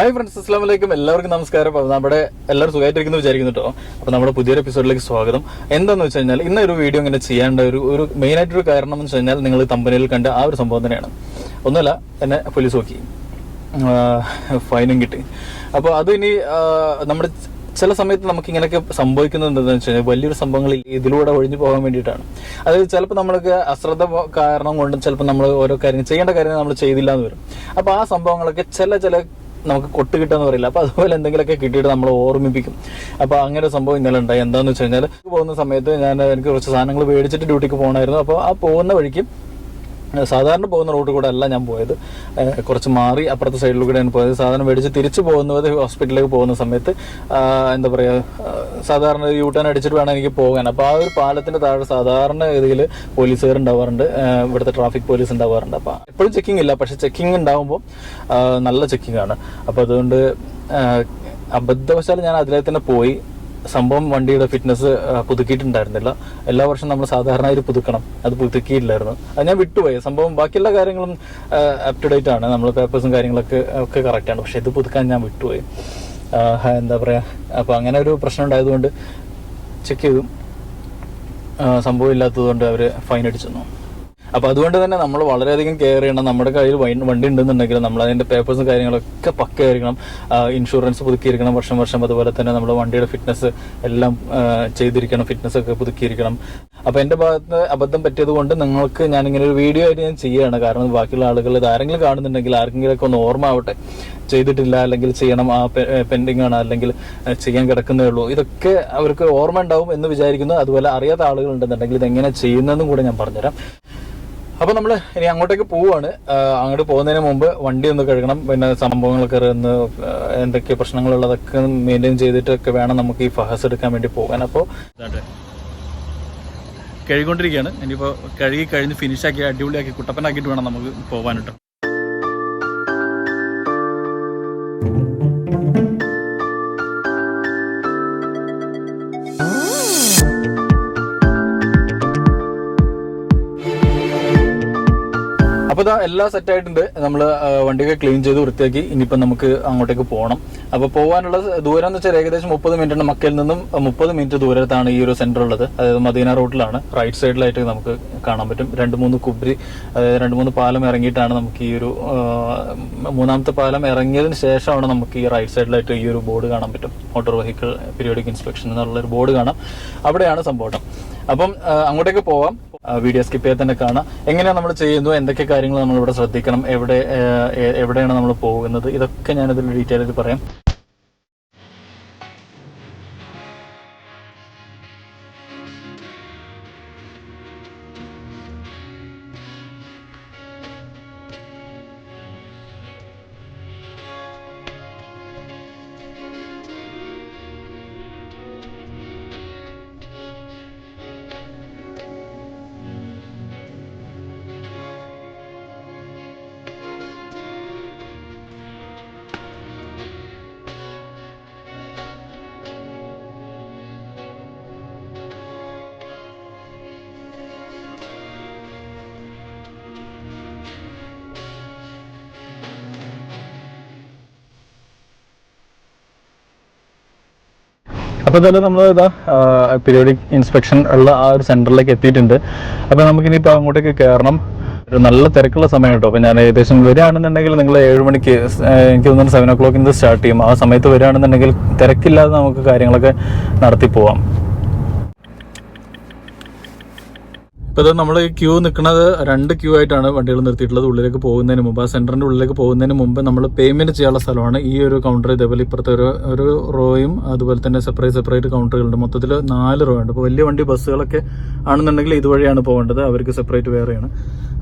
Hi friends, അസ്സലാമു അലൈക്കും. എല്ലാവർക്കും നമസ്കാരം. അപ്പോൾ നമ്മുടെ എല്ലാവരും സുഖമായിട്ടിരിക്കുന്നു വിചാരിക്കുന്നു കേട്ടോ. അപ്പോൾ നമ്മുടെ പുതിയൊരു എപ്പിസോഡിലേക്ക് സ്വാഗതം. എന്താണെന്ന് വെച്ച് കഴിഞ്ഞാൽ ഇന്നൊരു വീഡിയോ ഇങ്ങനെ ചെയ്യേണ്ട ഒരു മെയിനായിട്ടൊരു കാരണം എന്ന് വെച്ച് കഴിഞ്ഞാൽ നിങ്ങൾ തമ്പനിയിൽ കണ്ട ആ ഒരു സംഭവം തന്നെയാണ്. ഒന്നുമല്ല, എന്നെ പോലീസ് നോക്കി, ഫൈനും കിട്ടി. അപ്പോൾ അത് ഇനി നമ്മുടെ ചില സമയത്ത് നമുക്ക് ഇങ്ങനെയൊക്കെ സംഭവിക്കുന്നത് എന്താണെന്ന് വെച്ച് കഴിഞ്ഞാൽ വലിയൊരു സംഭവങ്ങൾ ഇതിലൂടെ ഒഴിഞ്ഞു പോകാൻ വേണ്ടിയിട്ടാണ്. അതായത് ചിലപ്പോൾ നമ്മൾക്ക് അശ്രദ്ധ കാരണം കൊണ്ടും ചിലപ്പോൾ നമ്മൾ ഓരോ കാര്യങ്ങൾ ചെയ്യേണ്ട കാര്യങ്ങൾ നമ്മൾ ചെയ്തില്ല എന്ന് വരും. അപ്പോൾ ആ സംഭവങ്ങളൊക്കെ ചില നമുക്ക് കൊട്ട് കിട്ടാന്ന് പറയില്ല, അപ്പോൾ അതുപോലെ എന്തെങ്കിലുമൊക്കെ കിട്ടിയിട്ട് നമ്മൾ ഓർമ്മിപ്പിക്കും. അപ്പോൾ അങ്ങനെ ഒരു സംഭവം ഇന്നലെ ഉണ്ടായി. എന്താണെന്ന് വെച്ച് കഴിഞ്ഞാൽ പോകുന്ന സമയത്ത് എനിക്ക് കുറച്ച് സാധനങ്ങൾ മേടിച്ചിട്ട് ഡ്യൂട്ടിക്ക് പോകണമായിരുന്നു. അപ്പോൾ ആ പോകുന്ന വഴിക്ക് സാധാരണ പോകുന്ന റൂട്ട് കൂടെ അല്ല ഞാൻ പോയത്, കുറച്ച് മാറി അപ്പുറത്തെ സൈഡിലൂടെയാണ് പോയത്. സാധാരണ മേടിച്ച് തിരിച്ചു പോകുന്നത് ഹോസ്പിറ്റലിലേക്ക് പോകുന്ന സമയത്ത് എന്താ പറയുക, സാധാരണ യൂട്ടേൺ അടിച്ചിട്ട് വേണം എനിക്ക് പോകാൻ. അപ്പോൾ ആ ഒരു പാലത്തിൻ്റെ താഴെ സാധാരണ രീതിയിൽ പോലീസുകാർ ഉണ്ടാവാറുണ്ട്, ഇവിടുത്തെ ട്രാഫിക് പോലീസ് ഉണ്ടാവാറുണ്ട്. അപ്പോൾ എപ്പോഴും ചെക്കിംഗ് ഇല്ല, പക്ഷെ ചെക്കിംഗ് ഉണ്ടാകുമ്പോൾ നല്ല ചെക്കിംഗ് ആണ്. അപ്പോൾ അതുകൊണ്ട് അബദ്ധവശാൽ ഞാൻ അതിലേക്ക് തന്നെ പോയി. സംഭവം വണ്ടിയുടെ ഫിറ്റ്നസ് പുതുക്കിയിട്ടുണ്ടായിരുന്നില്ല. എല്ലാ വർഷവും നമ്മൾ സാധാരണ പുതുക്കണം, അത് പുതുക്കിയില്ലായിരുന്നു. അത് ഞാൻ വിട്ടുപോയി. സംഭവം ബാക്കിയുള്ള കാര്യങ്ങളും അപ് ടു ഡേറ്റ് ആണ്, നമ്മൾ പേപ്പേഴ്സും കാര്യങ്ങളൊക്കെ കറക്റ്റാണ്. പക്ഷെ ഇത് പുതുക്കാൻ ഞാൻ വിട്ടുപോയി. എന്താ പറയുക, അപ്പോൾ അങ്ങനെ ഒരു പ്രശ്നം ഉണ്ടായതുകൊണ്ട് ചെക്ക് ചെയ്തു. സംഭവം ഇല്ലാത്തതുകൊണ്ട് അവർ ഫൈൻ അടിച്ചു. അപ്പോൾ അതുകൊണ്ട് തന്നെ നമ്മൾ വളരെയധികം കെയർ ചെയ്യണം. നമ്മുടെ കയ്യിൽ വണ്ടി ഉണ്ടെന്നുണ്ടെങ്കിൽ നമ്മൾ അതിൻ്റെ പേപ്പേഴ്സും കാര്യങ്ങളൊക്കെ പക്കയായിരിക്കണം. ഇൻഷുറൻസ് പുതുക്കിയിരിക്കണം വർഷം. അതുപോലെ തന്നെ നമ്മുടെ വണ്ടിയുടെ ഫിറ്റ്നസ് എല്ലാം ചെയ്തിരിക്കണം, ഫിറ്റ്നസ് ഒക്കെ പുതുക്കിയിരിക്കണം. അപ്പോൾ എൻ്റെ ഭാഗത്ത് അബദ്ധം പറ്റിയത് കൊണ്ട് നിങ്ങൾക്ക് ഞാനിങ്ങനെ ഒരു വീഡിയോ ആയിട്ട് ഞാൻ ചെയ്യുകയാണ്. കാരണം ബാക്കിയുള്ള ആളുകൾ ഇത് ആരെങ്കിലും കാണുന്നുണ്ടെങ്കിൽ ആർക്കെങ്കിലൊക്കെ ഒന്ന് ഓർമ്മ ആവട്ടെ, ചെയ്തിട്ടില്ല അല്ലെങ്കിൽ ചെയ്യണം, ആ പെൻഡിങ് ആണ് അല്ലെങ്കിൽ ചെയ്യാൻ കിടക്കുന്നേ ഉള്ളൂ, ഇതൊക്കെ അവർക്ക് ഓർമ്മ ഉണ്ടാവും എന്ന് വിചാരിക്കുന്നു. അതുപോലെ അറിയാത്ത ആളുകൾ ഉണ്ടെന്നുണ്ടെങ്കിൽ ഇതെങ്ങനെ ചെയ്യുന്നതെന്നും കൂടെ ഞാൻ പറഞ്ഞുതരാം. അപ്പോൾ നമ്മൾ ഇനി അങ്ങോട്ടേക്ക് പോവുകയാണ്. അങ്ങോട്ട് പോകുന്നതിന് മുമ്പ് വണ്ടി ഒന്ന് കഴുകണം, പിന്നെ സംഭവങ്ങളൊക്കെ ഒന്ന് എന്തൊക്കെ പ്രശ്നങ്ങളുള്ളതൊക്കെ മെയിൻറ്റെയിൻ ചെയ്തിട്ടൊക്കെ വേണം നമുക്ക് ഈ ഫഹസ് എടുക്കാൻ വേണ്ടി പോകാൻ. അപ്പോൾ കഴുകിക്കൊണ്ടിരിക്കുകയാണ്. ഇനിയിപ്പോൾ കഴുകി കഴിഞ്ഞ് ഫിനിഷാക്കി അടിപൊളിയാക്കി കുട്ടപ്പനാക്കിയിട്ട് വേണം നമുക്ക് പോകാനിട്ട്. അപ്പോൾ ഇതാ എല്ലാം സെറ്റായിട്ടുണ്ട്. നമ്മൾ വണ്ടിയൊക്കെ ക്ലീൻ ചെയ്ത് വൃത്തിയാക്കി. ഇനിയിപ്പം നമുക്ക് അങ്ങോട്ടേക്ക് പോകണം. അപ്പോൾ പോകാനുള്ള ദൂരം എന്ന് വെച്ചാൽ ഏകദേശം 30 മിനിറ്റാണ്. മക്കയിൽ നിന്നും 30 മിനിറ്റ് ദൂരത്താണ് ഈ ഒരു സെന്റർ ഉള്ളത്. അതായത് മദീന റോഡിലാണ്, റൈറ്റ് സൈഡിലായിട്ട് നമുക്ക് കാണാൻ പറ്റും. 2-3 കുബ്രി, അതായത് 2-3 പാലം ഇറങ്ങിയിട്ടാണ് നമുക്ക് ഈ ഒരു മൂന്നാമത്തെ പാലം ഇറങ്ങിയതിന് ശേഷമാണ് നമുക്ക് ഈ റൈറ്റ് സൈഡിലായിട്ട് ഈ ഒരു ബോർഡ് കാണാൻ പറ്റും. മോട്ടോർ വെഹിക്കിൾ പീരിയോഡിക് ഇൻസ്പെക്ഷൻ എന്നുള്ളൊരു ബോർഡ് കാണാം. അവിടെയാണ് സംഭവം. അപ്പം അങ്ങോട്ടേക്ക് പോവാം. വീഡിയോ സ്കിപ്പ് ചെയ്യാൻ തന്നെ കാണാം. എങ്ങനെയാണ് നമ്മൾ ചെയ്യുന്നു, എന്തൊക്കെ കാര്യങ്ങൾ നമ്മളിവിടെ ശ്രദ്ധിക്കണം, എവിടെയാണ് നമ്മൾ പോകുന്നത്, ഇതൊക്കെ ഞാനിതിൽ ഡീറ്റെയിൽ ആയിട്ട് പറയാം. അപ്പോൾ ഇതെല്ലാം നമ്മൾ പീരിയോഡിക് ഇൻസ്പെക്ഷൻ ഉള്ള ആ ഒരു സെന്ററിലേക്ക് എത്തിയിട്ടുണ്ട്. അപ്പോൾ നമുക്കിനിപ്പോൾ അങ്ങോട്ടേക്ക് കയറണം. ഒരു നല്ല തിരക്കുള്ള സമയം കേട്ടോ. അപ്പോൾ ഞാൻ ഏകദേശം വരികയാണെന്നുണ്ടെങ്കിൽ നിങ്ങൾ 7 മണിക്ക്, എനിക്ക് തോന്നുന്നു 7 o'clock സ്റ്റാർട്ട് ചെയ്യും. ആ സമയത്ത് വരികയാണെന്നുണ്ടെങ്കിൽ തിരക്കില്ലാതെ നമുക്ക് കാര്യങ്ങളൊക്കെ നടത്തി പോവാം. ഇപ്പോൾ ഇത് നമ്മൾ ഈ ക്യൂ നിൽക്കുന്നത് 2 ക്യൂ ആയിട്ടാണ് വണ്ടികൾ നിർത്തിയിട്ടുള്ളത്. ഉള്ളിലേക്ക് പോകുന്നതിന് മുമ്പ്, ആ സെന്ററിന്റെ ഉള്ളിലേക്ക് പോകുന്നതിന് മുമ്പ് നമ്മൾ പേയ്മെന്റ് ചെയ്യാനുള്ള സ്ഥലമാണ് ഈ ഒരു കൗണ്ടർ. ഇതേപോലെ ഇപ്പുറത്തെ ഒരു റോയും അതുപോലെ തന്നെ സെപ്പറേറ്റ് കൗണ്ടറുകളുണ്ട്. മൊത്തത്തിൽ 4 റോ ഉണ്ട്. അപ്പോൾ വലിയ വണ്ടി ബസ്സുകളൊക്കെ ആണെന്നുണ്ടെങ്കിൽ ഇതുവഴിയാണ് പോകേണ്ടത്, അവർക്ക് സെപ്പറേറ്റ് വേറെയാണ്.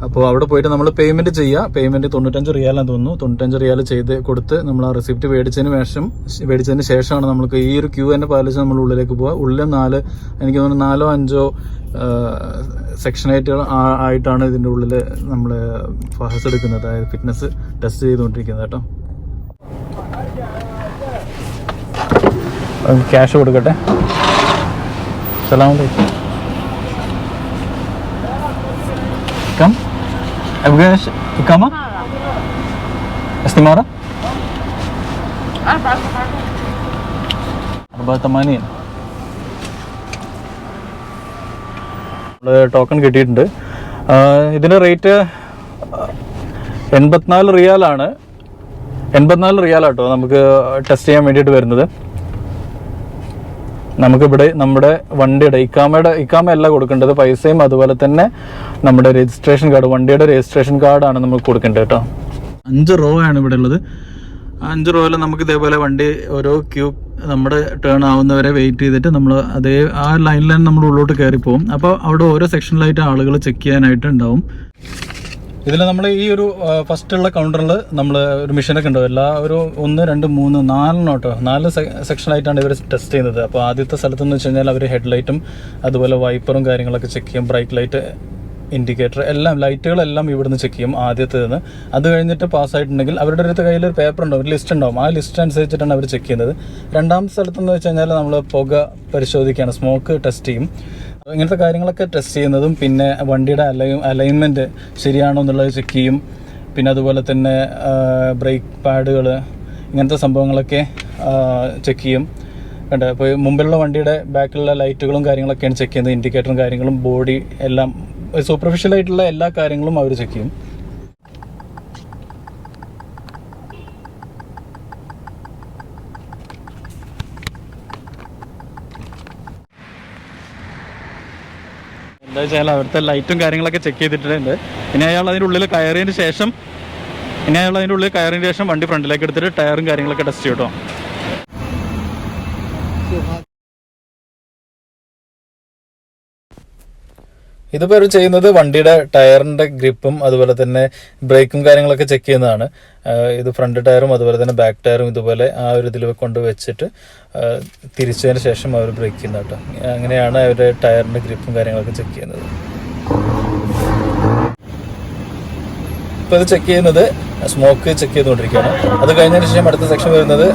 അപ്പോൾ അവിടെ പോയിട്ട് നമ്മൾ പേയ്മെന്റ് ചെയ്യുക. പേയ്മെന്റ് 95 റിയാലാന്ന് തോന്നുന്നു. 95 റിയാൽ ചെയ്ത് കൊടുത്ത് നമ്മൾ ആ റെസിപ്റ്റ് മേടിച്ചതിന് ശേഷമാണ് നമുക്ക് ഈ ഒരു ക്യൂ തന്നെ പാലിച്ച് നമ്മൾ ഉള്ളിലേക്ക് പോവുക. ഉള്ളിൽ എനിക്ക് തോന്നുന്നു 4-5 സെക്ഷനായിട്ടാണ് ഇതിൻ്റെ ഉള്ളിൽ നമ്മൾ ഫഹസ് എടുക്കുന്നത്, അതായത് ഫിറ്റ്നസ് ടെസ്റ്റ് ചെയ്തുകൊണ്ടിരിക്കുന്നത് കേട്ടോ. ക്യാഷ് കൊടുക്കട്ടെ. സലാം അലൈക്കും. كم؟ أبغى إقامة؟ استمارة؟ ടോക്കൺ കിട്ടിയിട്ടുണ്ട്. ഇതിൻ്റെ റേറ്റ് 84 റിയാലാണ്. 84 റിയാലാട്ടോ നമുക്ക് ടെസ്റ്റ് ചെയ്യാൻ വേണ്ടിയിട്ട് വരുന്നത്. നമുക്കിവിടെ നമ്മുടെ വണ്ടിയുടെ ഇക്കാമ അല്ല കൊടുക്കേണ്ടത്, പൈസയും അതുപോലെ തന്നെ നമ്മുടെ രജിസ്ട്രേഷൻ കാർഡ്, വണ്ടിയുടെ രജിസ്ട്രേഷൻ കാർഡാണ് നമ്മൾ കൊടുക്കേണ്ടത് കേട്ടോ. 5 റോ ആണ് ഇവിടെ ഉള്ളത്. 5 റോയിൽ നമുക്ക് ഇതേപോലെ വണ്ടി ഓരോ ക്യൂ നമ്മുടെ ടേൺ ആവുന്നവരെ വെയിറ്റ് ചെയ്തിട്ട് നമ്മൾ ആ ലൈനിൽ തന്നെ നമ്മൾ ഉള്ളോട്ട് കയറി പോകും. അപ്പോൾ അവിടെ ഓരോ സെക്ഷനിലായിട്ട് ആളുകൾ ചെക്ക് ചെയ്യാനായിട്ട് ഉണ്ടാവും. ഇതിൽ നമ്മൾ ഈ ഒരു ഫസ്റ്റുള്ള കൗണ്ടറിൽ നമ്മൾ ഒരു മെഷീനൊക്കെ ഉണ്ടാവും. എല്ലാ ഒരു 1, 2, 3, 4 സെക്ഷനായിട്ടാണ് ഇവർ ടെസ്റ്റ് ചെയ്യുന്നത്. അപ്പോൾ ആദ്യത്തെ സ്ഥലത്തെന്ന് വെച്ച് കഴിഞ്ഞാൽ അവർ ഹെഡ്ലൈറ്റും അതുപോലെ വൈപ്പറും കാര്യങ്ങളൊക്കെ ചെക്ക് ചെയ്യും. ബ്രേക്ക് ലൈറ്റ്, ഇൻഡിക്കേറ്റർ എല്ലാം, ലൈറ്റുകളെല്ലാം ഇവിടുന്ന് ചെക്ക് ചെയ്യും ആദ്യത്തേന്ന്. അത് കഴിഞ്ഞിട്ട് പാസ്സായിട്ടുണ്ടെങ്കിൽ അവരുടെ അടുത്ത് കയ്യിൽ ഒരു പേപ്പർ ഉണ്ടാവും, ഒരു ലിസ്റ്റ് ഉണ്ടാവും. ആ ലിസ്റ്റ് അനുസരിച്ചിട്ടാണ് അവർ ചെക്ക് ചെയ്യുന്നത്. രണ്ടാമത്തെ സ്ഥലത്തെന്ന് വെച്ച് കഴിഞ്ഞാൽ നമ്മൾ പുക പരിശോധിക്കുകയാണ്, സ്മോക്ക് ടെസ്റ്റ് ചെയ്യും. ഇങ്ങനത്തെ കാര്യങ്ങളൊക്കെ ടെസ്റ്റ് ചെയ്യുന്നതും പിന്നെ വണ്ടിയുടെ അലൈൻമെൻറ്റ് ശരിയാണോ എന്നുള്ളത് ചെക്ക് ചെയ്യും. പിന്നെ അതുപോലെ തന്നെ ബ്രേക്ക് പാഡുകൾ, ഇങ്ങനത്തെ സംഭവങ്ങളൊക്കെ ചെക്ക് ചെയ്യും. കണ്ടോ, ഇപ്പോൾ മുമ്പിലുള്ള വണ്ടിയുടെ ബാക്കിലുള്ള ലൈറ്റുകളും കാര്യങ്ങളൊക്കെയാണ് ചെക്ക് ചെയ്യുന്നത്. ഇൻഡിക്കേറ്ററും കാര്യങ്ങളും, ബോഡി എല്ലാം, സൂപ്പർഫിഷ്യലായിട്ടുള്ള എല്ലാ കാര്യങ്ങളും അവർ ചെക്ക് ചെയ്യും. എന്താ വെച്ചാൽ അവിടുത്തെ ലൈറ്റും കാര്യങ്ങളൊക്കെ ചെക്ക് ചെയ്തിട്ടുണ്ട്. പിന്നെ അയാൾ അതിൻ്റെ ഉള്ളിൽ കയറിയതിന് ശേഷം വണ്ടി ഫ്രണ്ടിലേക്ക് എടുത്തിട്ട് ടയറും കാര്യങ്ങളൊക്കെ ടെസ്റ്റ് ചെയ്യും കേട്ടോ. ഇതിപ്പോൾ അവർ ചെയ്യുന്നത് വണ്ടിയുടെ ടയറിൻ്റെ ഗ്രിപ്പും അതുപോലെ തന്നെ ബ്രേക്കും കാര്യങ്ങളൊക്കെ ചെക്ക് ചെയ്യുന്നതാണ്. ഇത് ഫ്രണ്ട് ടയറും അതുപോലെ തന്നെ ബാക്ക് ടയറും ഇതുപോലെ ആ ഒരു ഇതിൽ കൊണ്ട് വെച്ചിട്ട് തിരിച്ചതിന് ശേഷം അവർ ബ്രേക്ക് ചെയ്യുന്നത് കേട്ടോ. അങ്ങനെയാണ് അവരുടെ ടയറിൻ്റെ ഗ്രിപ്പും കാര്യങ്ങളൊക്കെ ചെക്ക് ചെയ്യുന്നത്. ഇപ്പോൾ ഇത് ചെക്ക് ചെയ്യുന്നത് സ്മോക്ക് ചെക്ക് ചെയ്തുകൊണ്ടിരിക്കുകയാണ്. അത് കഴിഞ്ഞതിന് ശേഷം അടുത്ത സെക്ഷൻ വരുന്നത്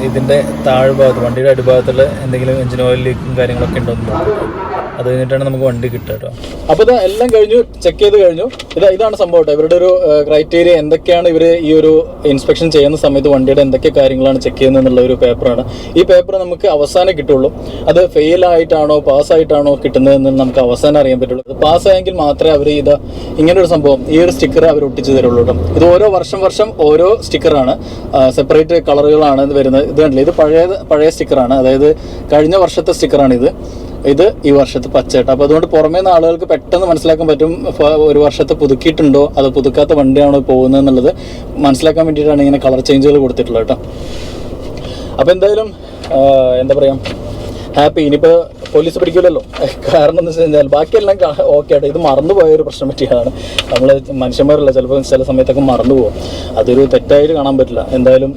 ഇതിൻ്റെ താഴ്ഭാഗത്ത്, വണ്ടിയുടെ അടിഭാഗത്തുള്ള എന്തെങ്കിലും എഞ്ചിൻ ഓയിൽ ലീക്കും കാര്യങ്ങളൊക്കെ ഉണ്ടോ എന്ന് നോക്കും. അത് കഴിഞ്ഞിട്ടാണ് നമുക്ക് വണ്ടി കിട്ടുക കേട്ടോ. അപ്പോൾ ഇത് എല്ലാം കഴിഞ്ഞു, ചെക്ക് ചെയ്ത് കഴിഞ്ഞു. ഇതാണ് സംഭവം കേട്ടോ. ഇവരുടെ ഒരു ക്രൈറ്റീരിയ എന്തൊക്കെയാണ് ഇവർ ഈ ഒരു ഇൻസ്പെക്ഷൻ ചെയ്യുന്ന സമയത്ത് വണ്ടിയുടെ എന്തൊക്കെ കാര്യങ്ങളാണ് ചെക്ക് ചെയ്യുന്നത് എന്നുള്ള ഒരു പേപ്പറാണ്. ഈ പേപ്പർ നമുക്ക് അവസാനം കിട്ടുള്ളൂ. അത് ഫെയിൽ ആയിട്ടാണോ പാസ്സായിട്ടാണോ കിട്ടുന്നതെന്ന് നമുക്ക് അവസാനം അറിയാൻ പറ്റുള്ളൂ. അത് പാസ്സായെങ്കിൽ മാത്രമേ അവർ ഇങ്ങനൊരു സംഭവം, ഈ ഒരു സ്റ്റിക്കർ അവർ ഒട്ടിച്ച് തരുള്ളൂ കേട്ടോ. ഇത് ഓരോ വർഷം ഓരോ സ്റ്റിക്കറാണ്, സെപ്പറേറ്റ് കളറുകളാണ് വരുന്നത്. ഇത് കണ്ടില്ല, ഇത് പഴയ സ്റ്റിക്കറാണ്, അതായത് കഴിഞ്ഞ വർഷത്തെ സ്റ്റിക്കറാണ് ഇത് ഈ വർഷത്തെ പച്ചേട്ട. അപ്പോൾ അതുകൊണ്ട് പുറമേ നിന്ന് ആളുകൾക്ക് പെട്ടെന്ന് മനസ്സിലാക്കാൻ പറ്റും ഒരു വർഷത്തെ പുതുക്കിയിട്ടുണ്ടോ അത് പുതുക്കാത്ത വണ്ടിയാണോ പോകുന്നത് എന്നുള്ളത് മനസ്സിലാക്കാൻ വേണ്ടിയിട്ടാണ് ഇങ്ങനെ കളർ ചേഞ്ചുകൾ കൊടുത്തിട്ടുള്ളത് കേട്ടോ. അപ്പോൾ എന്തായാലും എന്താ പറയുക, ഹാപ്പി. ഇനിയിപ്പോൾ പോലീസ് പിടിക്കില്ലല്ലോ. കാരണം എന്ന് വെച്ച് കഴിഞ്ഞാൽ ബാക്കിയെല്ലാം ഓക്കെ ആയിട്ട് ഇത് മറന്നുപോയൊരു പ്രശ്നം പറ്റിയതാണ്. നമ്മൾ മനുഷ്യന്മാരല്ല, ചിലപ്പോൾ ചില സമയത്തൊക്കെ മറന്നു പോകും. അതൊരു തെറ്റായിട്ട് കാണാൻ പറ്റില്ല. എന്തായാലും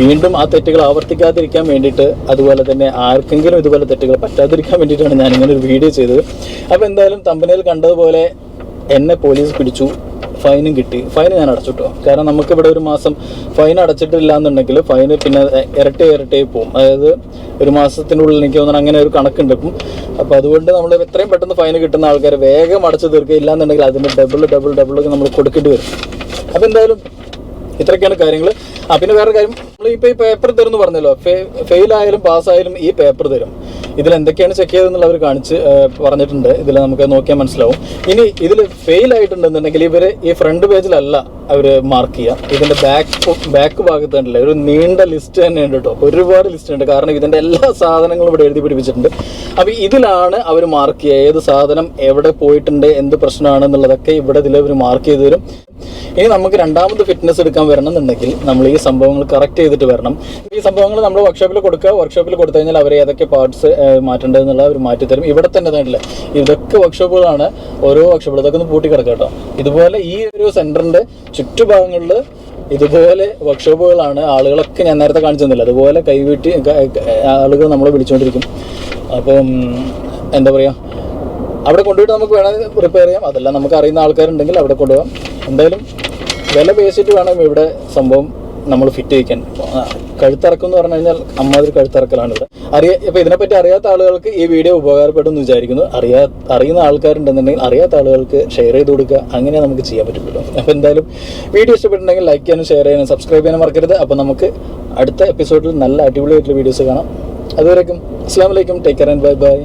വീണ്ടും ആ തെറ്റുകൾ ആവർത്തിക്കാതിരിക്കാൻ വേണ്ടിയിട്ട്, അതുപോലെ തന്നെ ആർക്കെങ്കിലും ഇതുപോലെ തെറ്റുകൾ പറ്റാതിരിക്കാൻ വേണ്ടിയിട്ടാണ് ഞാനിങ്ങനെ ഒരു വീഡിയോ ചെയ്തത്. അപ്പോൾ എന്തായാലും തമ്പനയിൽ കണ്ടതുപോലെ എന്നെ പോലീസ് പിടിച്ചു, ഫൈനും കിട്ടി. ഫൈൻ ഞാൻ അടച്ചു കേട്ടോ. കാരണം നമുക്കിവിടെ ഒരു മാസം ഫൈൻ അടച്ചിട്ടില്ല എന്നുണ്ടെങ്കിൽ ഫൈന് പിന്നെ ഇരട്ടി പോകും. അതായത് ഒരു മാസത്തിനുള്ളിൽ എനിക്ക് തോന്നുന്നു അങ്ങനെ ഒരു കണക്കുണ്ട്. അപ്പോൾ അതുകൊണ്ട് നമ്മൾ എത്രയും പെട്ടെന്ന് ഫൈന് കിട്ടുന്ന ആൾക്കാർ വേഗം അടച്ചു തീർക്കുക. ഇല്ലാന്നുണ്ടെങ്കിൽ അതിൻ്റെ ഡബിൾ നമ്മൾ കൊടുക്കേണ്ടി വരും. അപ്പോൾ എന്തായാലും ഇത്രയൊക്കെയാണ് കാര്യങ്ങൾ. പിന്നെ വേറെ കാര്യം, നമ്മളിപ്പോൾ ഈ പേപ്പർ തരുമെന്ന് പറഞ്ഞല്ലോ, ഫെയിലായാലും പാസ്സായാലും ഈ പേപ്പർ തരും. ഇതിൽ എന്തൊക്കെയാണ് ചെക്ക് ചെയ്തതെന്നുള്ള അവർ പറഞ്ഞിട്ടുണ്ട്. ഇതിൽ നമുക്ക് നോക്കിയാൽ മനസ്സിലാവും. ഇനി ഇതിൽ ഫെയിൽ ആയിട്ടുണ്ടെന്നുണ്ടെങ്കിൽ ഇവർ ഈ ഫ്രണ്ട് പേജിലല്ല അവർ മാർക്ക് ചെയ്യുക. ഇതിൻ്റെ ബാക്ക് ഭാഗത്ത് കണ്ടില്ല, ഒരു നീണ്ട ലിസ്റ്റ് തന്നെ ഉണ്ട് കേട്ടോ. ഒരുപാട് ലിസ്റ്റ് ഉണ്ട്. കാരണം ഇതിൻ്റെ എല്ലാ സാധനങ്ങളും ഇവിടെ എഴുതി പിടിപ്പിച്ചിട്ടുണ്ട്. അപ്പോൾ ഇതിലാണ് അവർ മാർക്ക് ചെയ്യുക. ഏത് സാധനം എവിടെ പോയിട്ടുണ്ട്, എന്ത് പ്രശ്നമാണെന്നുള്ളതൊക്കെ ഇതിൽ അവർ മാർക്ക് ചെയ്ത് തരും. ഇനി നമുക്ക് രണ്ടാമത് ഫിറ്റ്നസ് എടുക്കാൻ വരണം എന്നുണ്ടെങ്കിൽ നമ്മൾ ഈ സംഭവങ്ങൾ കറക്റ്റ് ചെയ്തിട്ട് വരണം. ഈ സംഭവങ്ങൾ നമ്മൾ വർക്ക്ഷോപ്പിൽ കൊടുക്കുക. വർക്ക്ഷോപ്പിൽ കൊടുത്തു കഴിഞ്ഞാൽ അവർ ഏതൊക്കെ പാർട്സ് മാറ്റേണ്ടതെന്നുള്ള അവർ മാറ്റിത്തരും. ഇവിടെ തന്നെ തന്നില്ല, ഇതൊക്കെ വർക്ക്ഷോപ്പുകളാണ്. ഓരോ വർക്ക്ഷോപ്പുകൾ ഇതൊക്കെ ഒന്ന് പൂട്ടി കിടക്കുക കേട്ടോ. ഇതുപോലെ ഈ ഒരു സെൻറ്ററിൻ്റെ ചുറ്റുഭാഗങ്ങളിൽ ഇതുപോലെ വർക്ക്ഷോപ്പുകളാണ്. ആളുകളൊക്കെ ഞാൻ നേരത്തെ കാണിച്ചു തന്നില്ല, അതുപോലെ കൈവീട്ടി ആളുകൾ നമ്മളെ വിളിച്ചുകൊണ്ടിരിക്കും. അപ്പം എന്താ പറയുക, അവിടെ കൊണ്ടുപോയിട്ട് നമുക്ക് വേണമെങ്കിൽ റിപ്പയർ ചെയ്യാം. അതെല്ലാം നമുക്ക് അറിയുന്ന ആൾക്കാരുണ്ടെങ്കിൽ അവിടെ കൊണ്ടുപോകാം. എന്തായാലും വില പേശിയിട്ട് വേണം ഇവിടെ സംഭവം നമ്മൾ ഫിറ്റ് ചെയ്യിക്കാൻ. കഴുത്തിറക്കം എന്ന് പറഞ്ഞു കഴിഞ്ഞാൽ അമ്മാതിരി കഴുത്തിറക്കലാണ് ഇവിടെ. ഇപ്പം ഇതിനെപ്പറ്റി അറിയാത്ത ആളുകൾക്ക് ഈ വീഡിയോ ഉപകാരപ്പെടും എന്ന് വിചാരിക്കുന്നു. അറിയുന്ന ആൾക്കാരുണ്ടെന്നുണ്ടെങ്കിൽ അറിയാത്ത ആളുകൾക്ക് ഷെയർ ചെയ്ത് കൊടുക്കുക. അങ്ങനെ നമുക്ക് ചെയ്യാൻ പറ്റുള്ളൂ. അപ്പോൾ എന്തായാലും വീഡിയോ ഇഷ്ടപ്പെട്ടിട്ടുണ്ടെങ്കിൽ ലൈക്ക് ചെയ്യാനും ഷെയർ ചെയ്യാനും സബ്സ്ക്രൈബ് ചെയ്യാനും മറക്കരുത്. അപ്പോൾ നമുക്ക് അടുത്ത എപ്പിസോഡിൽ നല്ല അടിപൊളിയായിട്ടുള്ള വീഡിയോസ് കാണാം. അതുവരേക്കും അസ്സലാമു അലൈക്കും, take care and bye bye.